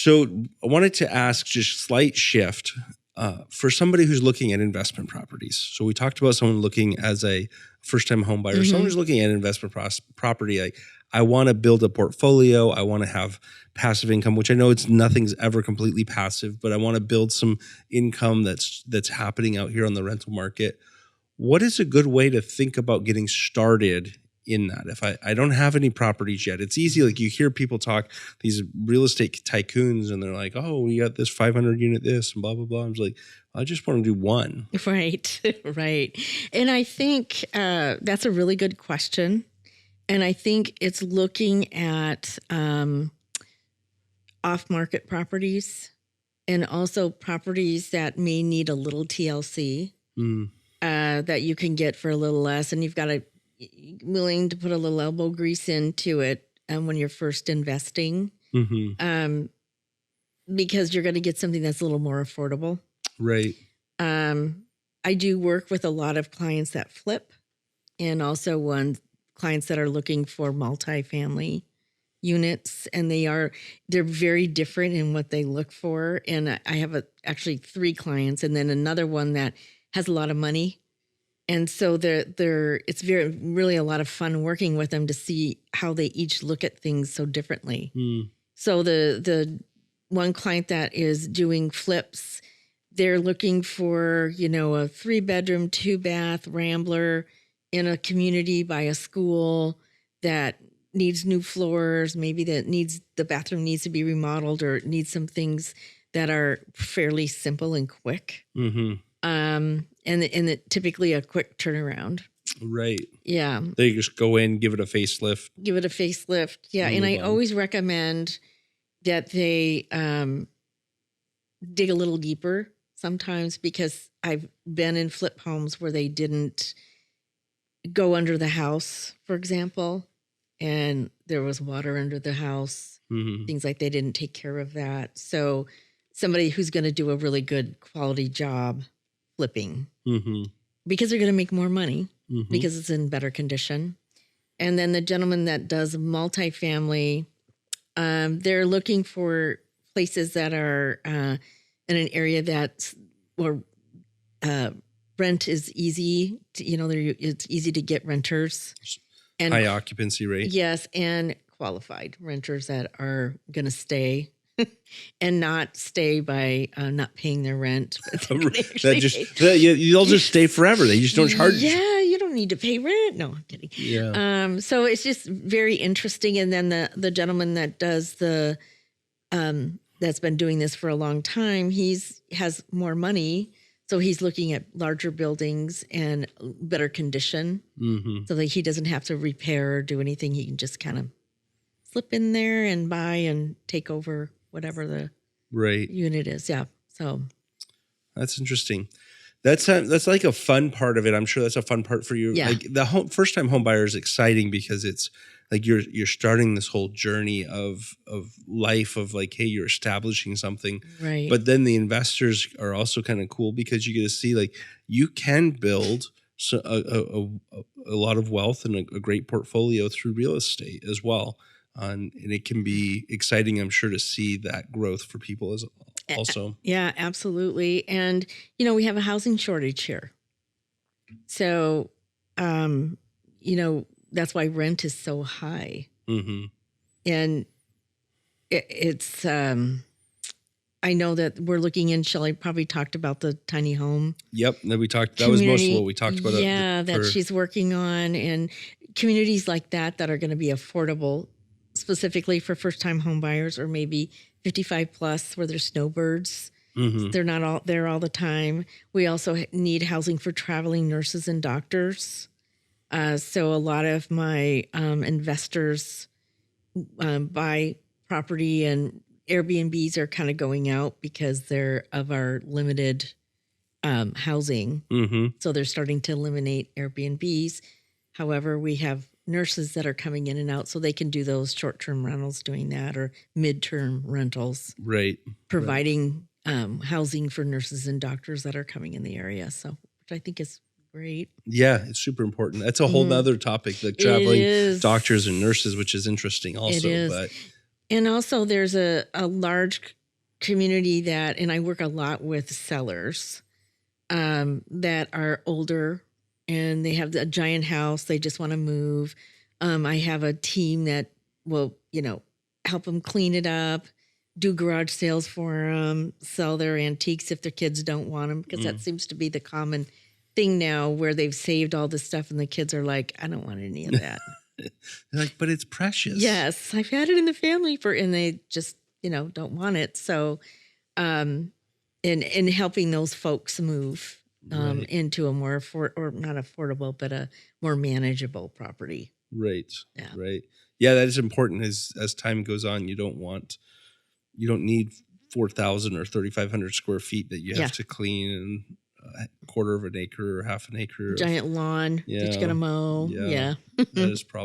So I wanted to ask, just slight shift for somebody who's looking at investment properties. So we talked about someone looking as a first-time home buyer, someone who's looking at investment property. I want to build a portfolio. I want to have passive income, which I know nothing's ever completely passive, but I want to build some income that's happening out here on the rental market. What is a good way to think about getting started in that? If I don't have any properties yet, it's easy. Like you hear people talk, these real estate tycoons, and they're like, oh, we got this 500 unit this and blah, blah, blah. I was like, I just want to do one. Right. Right. And I think that's a really good question. And I think it's looking at off-market properties and also properties that may need a little TLC that you can get for a little less. And you've got to willing to put a little elbow grease into it when you're first investing because you're going to get something that's a little more affordable. Right. I do work with a lot of clients that flip and also clients that are looking for multifamily units, and they're very different in what they look for. And I have actually 3 clients and then another one that has a lot of money. And so it's really a lot of fun working with them to see how they each look at things so differently. So the one client that is doing flips, they're looking for, a 3-bedroom, 2-bath Rambler in a community by a school that needs new floors, maybe the bathroom needs to be remodeled or needs some things that are fairly simple and quick. And typically a quick turnaround. Right. Yeah. They just go in, give it a facelift. Yeah. And I always recommend that they dig a little deeper sometimes, because I've been in flip homes where they didn't go under the house, for example, and there was water under the house, things like they didn't take care of that. So somebody who's going to do a really good quality job flipping because they're going to make more money because it's in better condition. And then the gentleman that does multifamily, they're looking for places that are in an area where rent is easy. It's easy to get renters. And high occupancy rate. Yes, and qualified renters that are going to stay. And not stay by not paying their rent. They'll just stay forever. They just don't charge. Yeah, you don't need to pay rent. No, I'm kidding. Yeah. So it's just very interesting. And then the gentleman that does that's been doing this for a long time, has more money, so he's looking at larger buildings and better condition, so that he doesn't have to repair or do anything. He can just kind of slip in there and buy and take over whatever the unit is. Yeah. So that's interesting. That's like a fun part of it. I'm sure that's a fun part for you. Yeah. Like the first time home buyer is exciting because it's like you're starting this whole journey of life of like, hey, you're establishing something. Right. But then the investors are also kind of cool because you get to see like you can build a lot of wealth and a great portfolio through real estate as well. And it can be exciting, I'm sure, to see that growth for people as also. Yeah, absolutely. And, we have a housing shortage here. So, that's why rent is so high. And it's, I know that we're looking in, Shelley probably talked about the tiny home. Yep. That was most of what we talked about. Yeah, that she's working on, and communities like that are going to be affordable, specifically for first-time home buyers, or maybe 55 plus where there's snowbirds. They're not all there all the time. We also need housing for traveling nurses and doctors. So a lot of my investors buy property, and Airbnbs are kind of going out because they're of our limited housing. So they're starting to eliminate Airbnbs. However, we have nurses that are coming in and out, so they can do those short-term rentals doing that, or mid-term rentals. Right. Providing housing for nurses and doctors that are coming in the area. So, which I think is great. Yeah, it's super important. That's a whole nother topic, like traveling doctors and nurses, which is interesting also. It is. But And also, there's a large community that, and I work a lot with sellers that are older and they have a giant house. They just want to move. I have a team that will, help them clean it up, do garage sales for them, sell their antiques if their kids don't want them, because that seems to be the common thing now where they've saved all this stuff and the kids are like, I don't want any of that. They're like, but it's precious. Yes, I've had it in the family and they just, don't want it. So, in helping those folks move Right. into a more or not affordable, but a more manageable property. Right. Yeah. Right. Yeah, that is important. As time goes on, you don't need 4,000 or 3,500 square feet that you have Yeah. to clean and a quarter of an acre or half an acre. Giant lawn that Yeah. you got to mow. Yeah. Yeah. That is probably